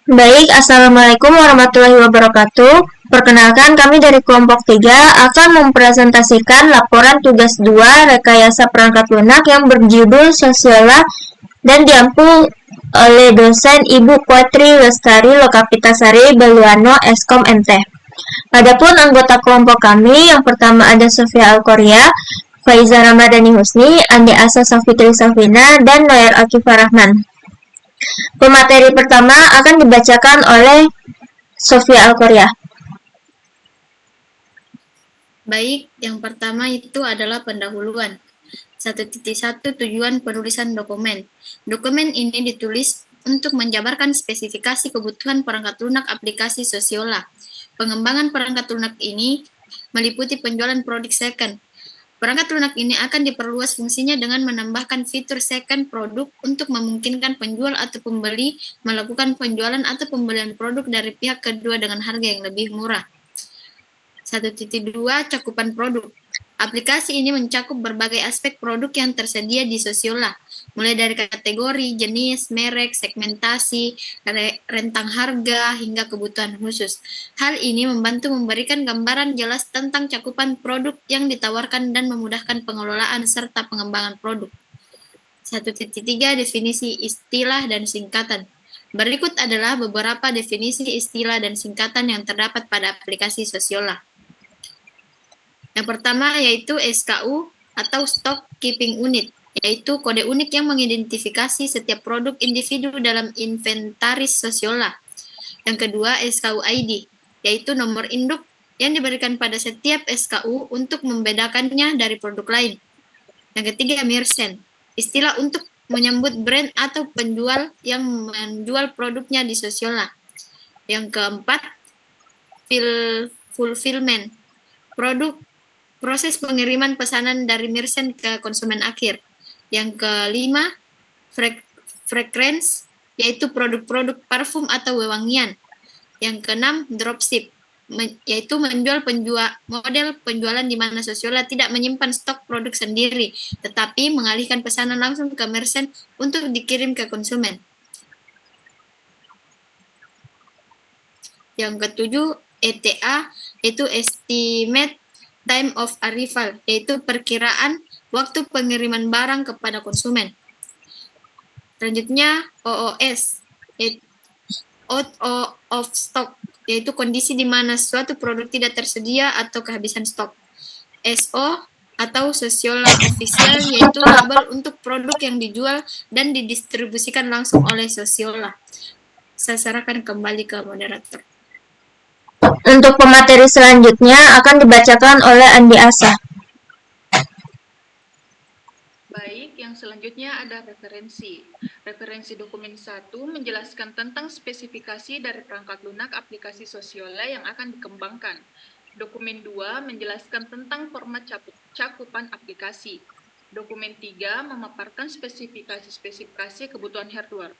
Baik, Assalamualaikum warahmatullahi wabarakatuh. Perkenalkan, kami dari kelompok 3 akan mempresentasikan laporan tugas 2 rekayasa perangkat lunak yang berjudul Sosiola dan diampu oleh dosen Ibu Putri Lestari Lokapitasari Beluano Eskom MT. Adapun anggota kelompok kami, yang pertama ada Sofia Alkoria, Faiza Ramadhani Husni, Andi Asa Safitri Safina, dan Noyer Akifah Rahman. Pemateri pertama akan dibacakan oleh Sofia Alkoria. Baik, yang pertama itu adalah pendahuluan. 1.1 Tujuan penulisan dokumen. Dokumen ini ditulis untuk menjabarkan spesifikasi kebutuhan perangkat lunak aplikasi Sosiola. Pengembangan perangkat lunak ini meliputi penjualan produk second. Perangkat lunak ini akan diperluas fungsinya dengan menambahkan fitur second produk untuk memungkinkan penjual atau pembeli melakukan penjualan atau pembelian produk dari pihak kedua dengan harga yang lebih murah. 1.2 Cakupan produk. Aplikasi ini mencakup berbagai aspek produk yang tersedia di Sosiola, mulai dari kategori, jenis, merek, segmentasi, rentang harga, hingga kebutuhan khusus. Hal ini membantu memberikan gambaran jelas tentang cakupan produk yang ditawarkan dan memudahkan pengelolaan serta pengembangan produk. 1.3 Definisi istilah dan singkatan. Berikut adalah beberapa definisi istilah dan singkatan yang terdapat pada aplikasi Sosiola. Yang pertama yaitu SKU atau Stock Keeping Unit, yaitu kode unik yang mengidentifikasi setiap produk individu dalam inventaris Sosiola. Yang kedua SKU ID, yaitu nomor induk yang diberikan pada setiap SKU untuk membedakannya dari produk lain. Yang ketiga Merchant, istilah untuk menyebut brand atau penjual yang menjual produknya di Sosiola. Yang keempat Fulfillment, proses pengiriman pesanan dari merchant ke konsumen akhir. Yang kelima, fragrance, yaitu produk-produk parfum atau wewangian. Yang keenam, dropship, yaitu menjual model penjualan di mana Sosiola tidak menyimpan stok produk sendiri, tetapi mengalihkan pesanan langsung ke merchant untuk dikirim ke konsumen. Yang ketujuh, ETA, yaitu estimate time of arrival, yaitu perkiraan waktu pengiriman barang kepada konsumen. Selanjutnya OOS, out of stock, yaitu kondisi di mana suatu produk tidak tersedia atau kehabisan stok. SO atau Sosiola Official, yaitu label untuk produk yang dijual dan didistribusikan langsung oleh Sosiola. Saya serahkan kembali ke moderator. Untuk pemateri selanjutnya akan dibacakan oleh Andi Asa. Baik, yang selanjutnya ada referensi. Referensi dokumen 1 menjelaskan tentang spesifikasi dari perangkat lunak aplikasi Sosiola yang akan dikembangkan. Dokumen 2 menjelaskan tentang format cakupan aplikasi. Dokumen 3 memaparkan spesifikasi kebutuhan hardware.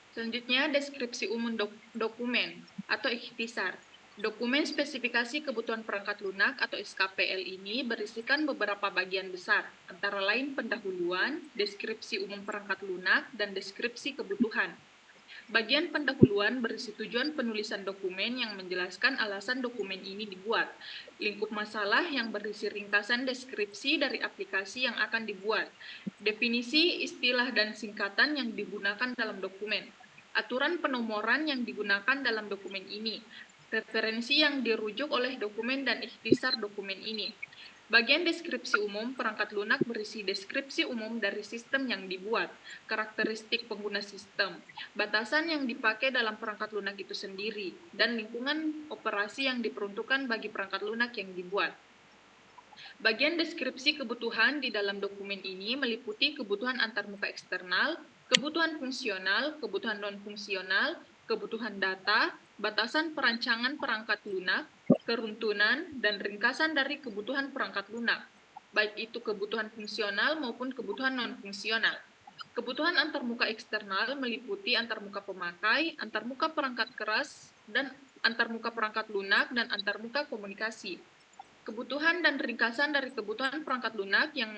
Selanjutnya, deskripsi umum dokumen atau ikhtisar. Dokumen spesifikasi kebutuhan perangkat lunak atau SKPL ini berisikan beberapa bagian besar, antara lain pendahuluan, deskripsi umum perangkat lunak, dan deskripsi kebutuhan. Bagian pendahuluan berisi tujuan penulisan dokumen yang menjelaskan alasan dokumen ini dibuat, lingkup masalah yang berisi ringkasan deskripsi dari aplikasi yang akan dibuat, definisi, istilah, dan singkatan yang digunakan dalam dokumen, aturan penomoran yang digunakan dalam dokumen ini, referensi yang dirujuk oleh dokumen dan ikhtisar dokumen ini. Bagian deskripsi umum perangkat lunak berisi deskripsi umum dari sistem yang dibuat, karakteristik pengguna sistem, batasan yang dipakai dalam perangkat lunak itu sendiri, dan lingkungan operasi yang diperuntukkan bagi perangkat lunak yang dibuat. Bagian deskripsi kebutuhan di dalam dokumen ini meliputi kebutuhan antarmuka eksternal, kebutuhan fungsional, kebutuhan non-fungsional, kebutuhan data, batasan perancangan perangkat lunak, keruntunan, dan ringkasan dari kebutuhan perangkat lunak, baik itu kebutuhan fungsional maupun kebutuhan non-fungsional. Kebutuhan antarmuka eksternal meliputi antarmuka pemakai, antarmuka perangkat keras, dan antarmuka perangkat lunak, dan antarmuka komunikasi. Kebutuhan dan ringkasan dari kebutuhan perangkat lunak yang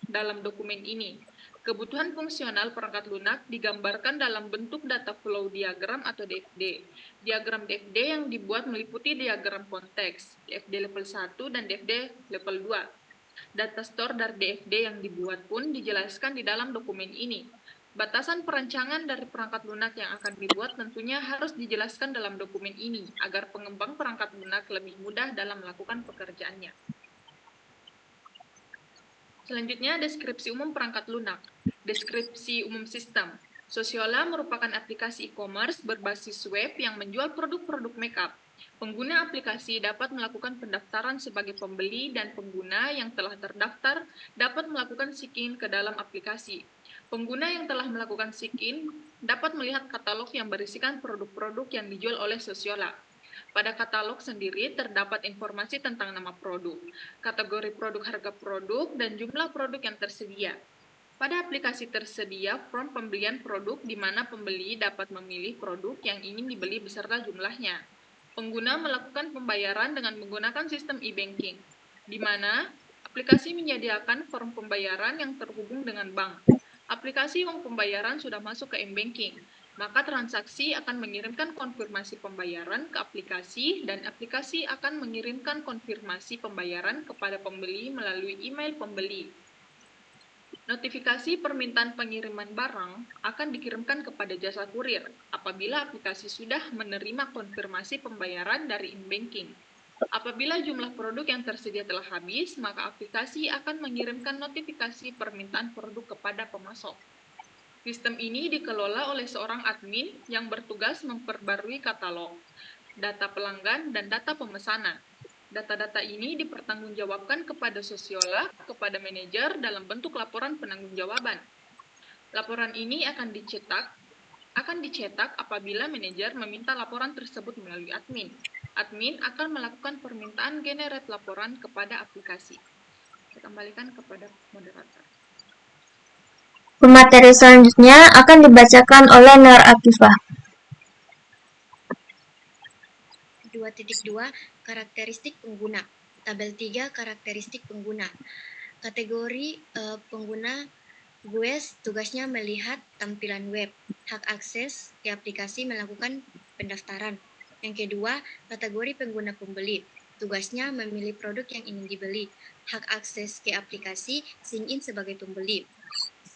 dalam dokumen ini. Kebutuhan fungsional perangkat lunak digambarkan dalam bentuk data flow diagram atau DFD. Diagram DFD yang dibuat meliputi diagram konteks, DFD level 1 dan DFD level 2. Data store dari DFD yang dibuat pun dijelaskan di dalam dokumen ini. Batasan perancangan dari perangkat lunak yang akan dibuat tentunya harus dijelaskan dalam dokumen ini, agar pengembang perangkat lunak lebih mudah dalam melakukan pekerjaannya. Selanjutnya, deskripsi umum perangkat lunak. Deskripsi umum sistem. Sosiola merupakan aplikasi e-commerce berbasis web yang menjual produk-produk makeup. Pengguna aplikasi dapat melakukan pendaftaran sebagai pembeli dan pengguna yang telah terdaftar dapat melakukan sign-in ke dalam aplikasi. Pengguna yang telah melakukan sign-in dapat melihat katalog yang berisikan produk-produk yang dijual oleh Sosiola. Pada katalog sendiri terdapat informasi tentang nama produk, kategori produk, harga produk, dan jumlah produk yang tersedia. Pada aplikasi tersedia form pembelian produk di mana pembeli dapat memilih produk yang ingin dibeli beserta jumlahnya. Pengguna melakukan pembayaran dengan menggunakan sistem e-banking, di mana aplikasi menyediakan form pembayaran yang terhubung dengan bank. Aplikasi uang pembayaran sudah masuk ke m-banking, maka transaksi akan mengirimkan konfirmasi pembayaran ke aplikasi dan aplikasi akan mengirimkan konfirmasi pembayaran kepada pembeli melalui email pembeli. Notifikasi permintaan pengiriman barang akan dikirimkan kepada jasa kurir apabila aplikasi sudah menerima konfirmasi pembayaran dari m-banking. Apabila jumlah produk yang tersedia telah habis, maka aplikasi akan mengirimkan notifikasi permintaan produk kepada pemasok. Sistem ini dikelola oleh seorang admin yang bertugas memperbarui katalog, data pelanggan, dan data pemesanan. Data-data ini dipertanggungjawabkan kepada Sosiola, kepada manajer dalam bentuk laporan penanggung-jawaban. Laporan ini akan dicetak apabila manajer meminta laporan tersebut melalui admin. Admin akan melakukan permintaan generate laporan kepada aplikasi. Saya kembalikan kepada moderator. Pemateri selanjutnya akan dibacakan oleh Nur Akifah. 2.2 Karakteristik pengguna. Tabel 3 Karakteristik pengguna. Kategori pengguna GUES tugasnya melihat tampilan web. Hak akses ke aplikasi melakukan pendaftaran. Yang kedua, kategori pengguna pembeli. Tugasnya memilih produk yang ingin dibeli. Hak akses ke aplikasi sign in sebagai pembeli.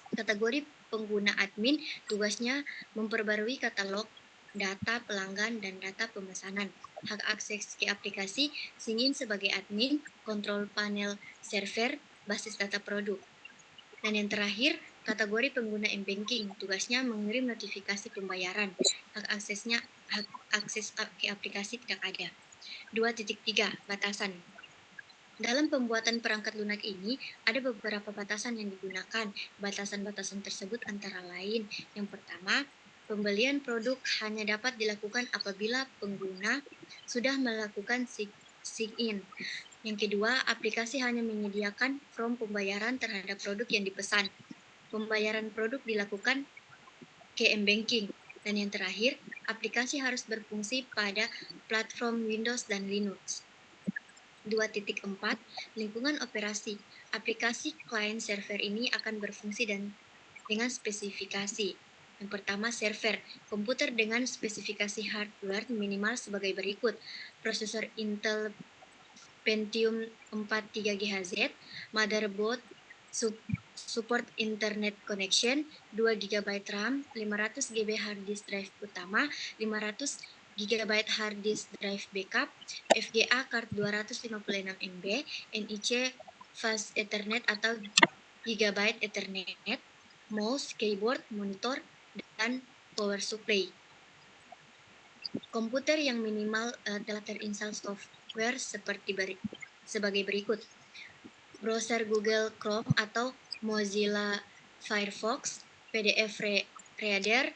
Kategori pengguna admin tugasnya memperbarui katalog, data pelanggan, dan data pemesanan. Hak akses ke aplikasi sign in sebagai admin, kontrol panel server, basis data produk. Dan yang terakhir, kategori pengguna m-banking tugasnya mengirim notifikasi pembayaran. Hak akses ke aplikasi tidak ada. 2.3 Batasan. Dalam pembuatan perangkat lunak ini, ada beberapa batasan yang digunakan. Batasan-batasan tersebut antara lain, yang pertama, pembelian produk hanya dapat dilakukan apabila pengguna sudah melakukan sign-in. Yang kedua, aplikasi hanya menyediakan form pembayaran terhadap produk yang dipesan. Pembayaran produk dilakukan ke m-banking. Dan yang terakhir, aplikasi harus berfungsi pada platform Windows dan Linux. 2.4 Lingkungan operasi. Aplikasi client server ini akan berfungsi dengan spesifikasi. Yang pertama, server. Komputer dengan spesifikasi hardware minimal sebagai berikut. Prosesor Intel Pentium 4 3GHz, motherboard support internet connection, 2 GB RAM, 500 GB hard disk drive utama, 500 GB hard disk drive backup, FGA card 256 MB, NIC fast Ethernet atau Gigabyte Ethernet, mouse, keyboard, monitor, dan power supply. Komputer yang minimal telah terinstall software sebagai berikut. Browser Google Chrome atau Mozilla Firefox, PDF Reader,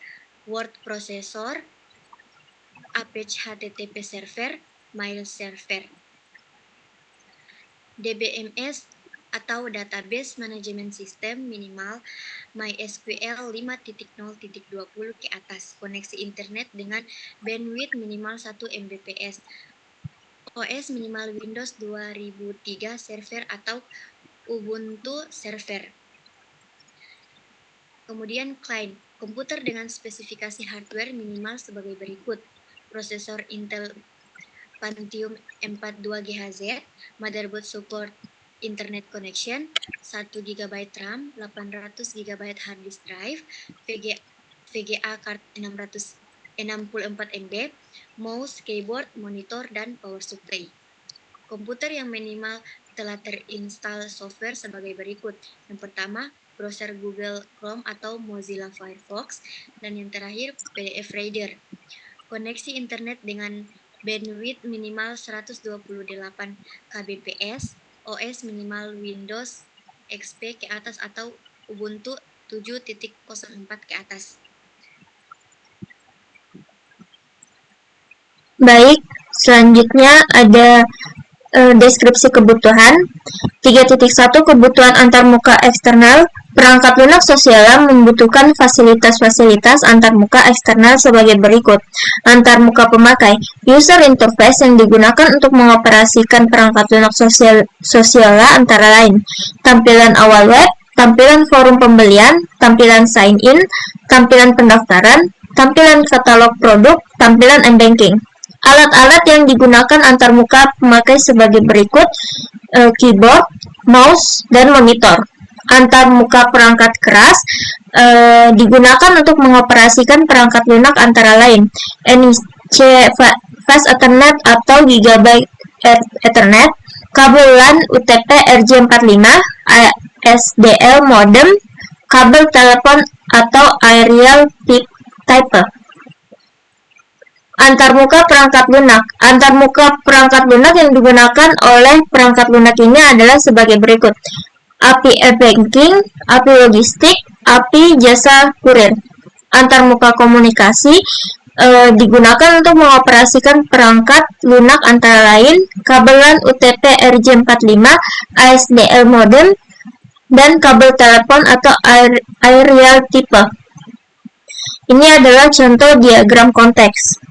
Word Processor, Apache HTTP Server, Mail Server. DBMS atau Database Management System minimal MySQL 5.0.20 ke atas. Koneksi internet dengan bandwidth minimal 1 Mbps. OS minimal Windows 2003 server atau Ubuntu server. Kemudian client, komputer dengan spesifikasi hardware minimal sebagai berikut. Prosesor Intel Pentium M4 2GHz, motherboard support internet connection, 1 GB RAM, 800 GB hard disk drive, VGA card 64 MB, mouse, keyboard, monitor, dan power supply. Komputer yang minimal telah terinstall software sebagai berikut. Yang pertama, browser Google Chrome atau Mozilla Firefox, dan yang terakhir PDF Reader. Koneksi internet dengan bandwidth minimal 128 kbps, OS minimal Windows XP ke atas atau Ubuntu 7.04 ke atas. Baik, selanjutnya ada deskripsi kebutuhan. 3.1 Kebutuhan antarmuka eksternal. Perangkat lunak sosial membutuhkan fasilitas-fasilitas antarmuka eksternal sebagai berikut. Antarmuka pemakai, user interface yang digunakan untuk mengoperasikan perangkat lunak sosial antara lain. Tampilan awal web, tampilan forum pembelian, tampilan sign in, tampilan pendaftaran, tampilan katalog produk, tampilan m-banking. Alat-alat yang digunakan antarmuka pemakai sebagai berikut, keyboard, mouse, dan monitor. Antarmuka perangkat keras digunakan untuk mengoperasikan perangkat lunak antara lain NIC Fast Ethernet atau Gigabit Ethernet, kabel LAN UTP RJ45, ASDL modem, kabel telepon atau aerial type. Antarmuka perangkat lunak. Antarmuka perangkat lunak yang digunakan oleh perangkat lunak ini adalah sebagai berikut. API e-banking, API logistik, API jasa kurir. Antarmuka komunikasi digunakan untuk mengoperasikan perangkat lunak antara lain kabel LAN UTP RJ45, ASDL modem, dan kabel telepon atau aerial type. Ini adalah contoh diagram konteks.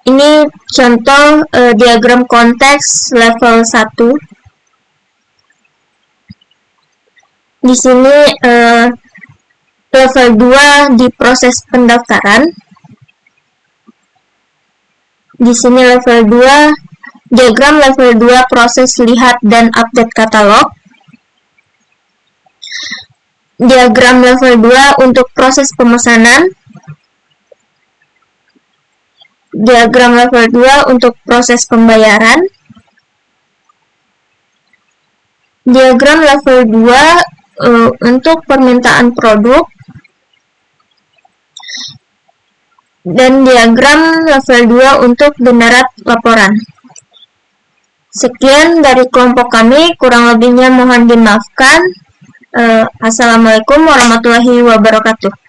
Ini contoh diagram konteks level 1. Di sini level 2 di proses pendaftaran. Di sini level 2, diagram level 2 proses lihat dan update katalog. Diagram level 2 untuk proses pemesanan. Diagram level 2 untuk proses pembayaran. Diagram level 2 untuk permintaan produk. Dan diagram level 2 untuk generat laporan. Sekian dari kelompok kami, kurang lebihnya mohon dimaafkan. Assalamualaikum warahmatullahi wabarakatuh.